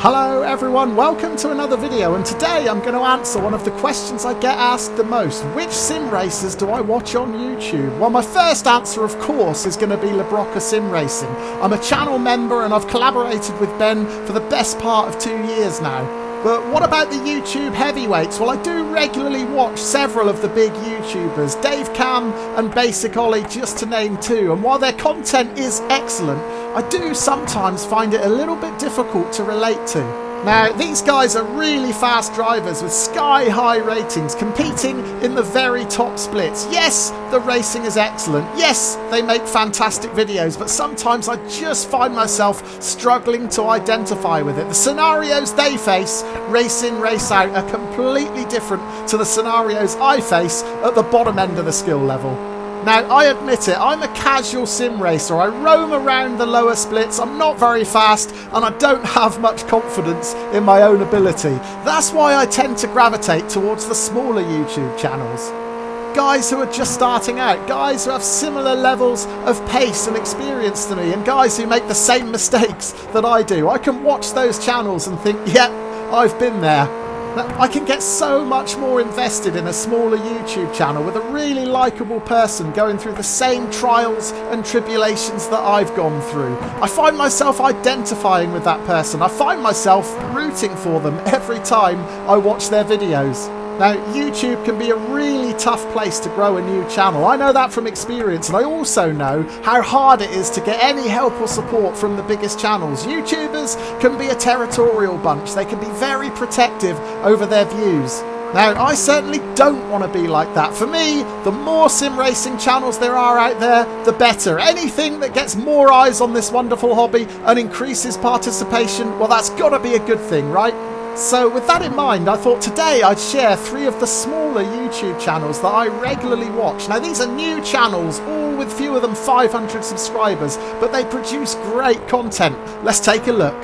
Hello everyone, welcome to another video, and today I'm going to answer one of the questions I get asked the most. Which sim racers do I watch on YouTube? Well, my first answer of course is going to be Broca Sim Racing. I'm a channel member and I've collaborated with Ben for the best part of 2 years now. But what about the YouTube heavyweights? Well, I do regularly watch several of the big YouTubers, Dave Cam and Basic Ollie, just to name two, and while their content is excellent, I do sometimes find it a little bit difficult to relate to. Now, these guys are really fast drivers with sky-high ratings, competing in the very top splits. Yes, the racing is excellent. Yes, they make fantastic videos, but sometimes I just find myself struggling to identify with it. The scenarios they face, race in, race out, are completely different to the scenarios I face at the bottom end of the skill level. Now, I admit it, I'm a casual sim racer. I roam around the lower splits, I'm not very fast, and I don't have much confidence in my own ability. That's why I tend to gravitate towards the smaller YouTube channels. Guys who are just starting out, guys who have similar levels of pace and experience to me, and guys who make the same mistakes that I do. I can watch those channels and think, yep, I've been there. I can get so much more invested in a smaller YouTube channel with a really likeable person going through the same trials and tribulations that I've gone through. I find myself identifying with that person. I find myself rooting for them every time I watch their videos. Now, YouTube can be a really tough place to grow a new channel. I know that from experience, and I also know how hard it is to get any help or support from the biggest channels. YouTubers can be a territorial bunch. They can be very protective over their views. Now, I certainly don't want to be like that. For me, the more sim racing channels there are out there, the better. Anything that gets more eyes on this wonderful hobby and increases participation, well, that's got to be a good thing, right? So with that in mind, I thought today I'd share 3 of the smaller YouTube channels that I regularly watch. Now, these are new channels, all with fewer than 500 subscribers, but they produce great content. Let's take a look.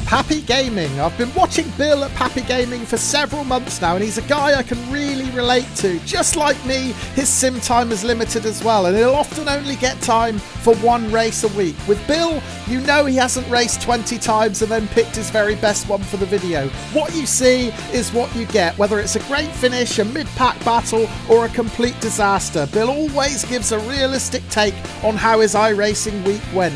Pappy Gaming. I've been watching Bill at Pappy Gaming for several months now, and he's a guy I can really relate to. Just like me, his sim time is limited as well, and he'll often only get time for 1 race a week. With Bill, you know he hasn't raced 20 times and then picked his very best one for the video. What you see is what you get, whether it's a great finish, a mid-pack battle, or a complete disaster. Bill always gives a realistic take on how his iRacing week went.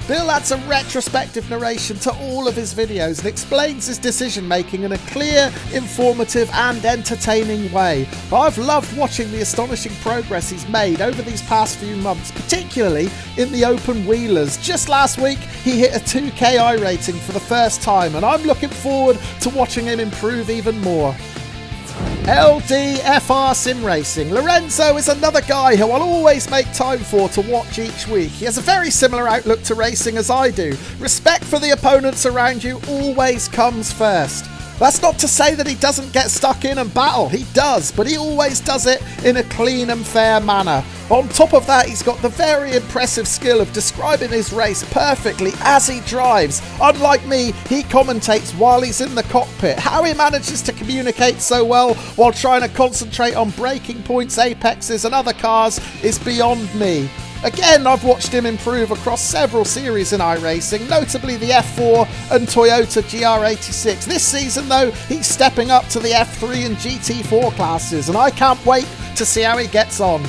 Bill adds a retrospective narration to all of his videos and explains his decision making in a clear, informative and entertaining way. I've loved watching the astonishing progress he's made over these past few months, particularly in the open wheelers. Just last week he hit a 2K I rating for the first time, and I'm looking forward to watching him improve even more. LDFR Sim Racing. Lorenzo is another guy who I'll always make time for to watch each week. He has a very similar outlook to racing as I do. Respect for the opponents around you always comes first. That's not to say that he doesn't get stuck in and battle. He does, but he always does it in a clean and fair manner. On top of that, he's got the very impressive skill of describing his race perfectly as he drives. Unlike me, he commentates while he's in the cockpit. How he manages to communicate so well while trying to concentrate on braking points, apexes and other cars is beyond me. Again, I've watched him improve across several series in iRacing, notably the F4 and Toyota GR86. This season, though, he's stepping up to the F3 and GT4 classes, and I can't wait to see how he gets on.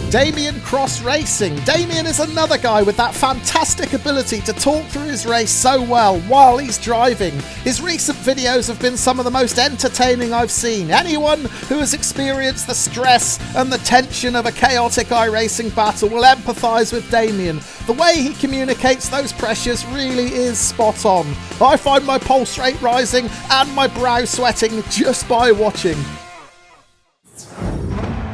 Damien Cross Racing. Damien is another guy with that fantastic ability to talk through his race so well while he's driving. His recent videos have been some of the most entertaining I've seen. Anyone who has experienced the stress and the tension of a chaotic iRacing battle will empathise with Damien. The way he communicates those pressures really is spot on. I find my pulse rate rising and my brow sweating just by watching.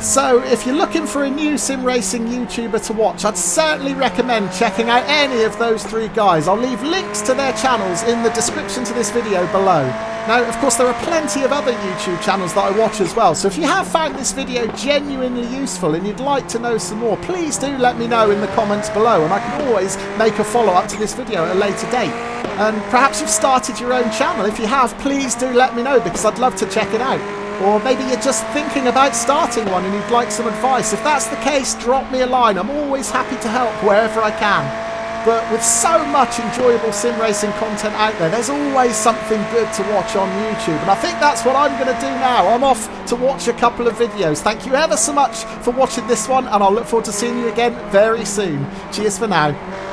So, if you're looking for a new sim racing YouTuber to watch, I'd certainly recommend checking out any of those 3 guys. I'll leave links to their channels in the description to this video below. Now, of course, there are plenty of other YouTube channels that I watch as well, so if you have found this video genuinely useful and you'd like to know some more, please do let me know in the comments below, and I can always make a follow-up to this video at a later date. And perhaps you've started your own channel. If you have, please do let me know, because I'd love to check it out. Or maybe you're just thinking about starting one and you'd like some advice. If that's the case, drop me a line. I'm always happy to help wherever I can. But with so much enjoyable sim racing content out there, there's always something good to watch on YouTube. And I think that's what I'm going to do now. I'm off to watch a couple of videos. Thank you ever so much for watching this one, and I'll look forward to seeing you again very soon. Cheers for now.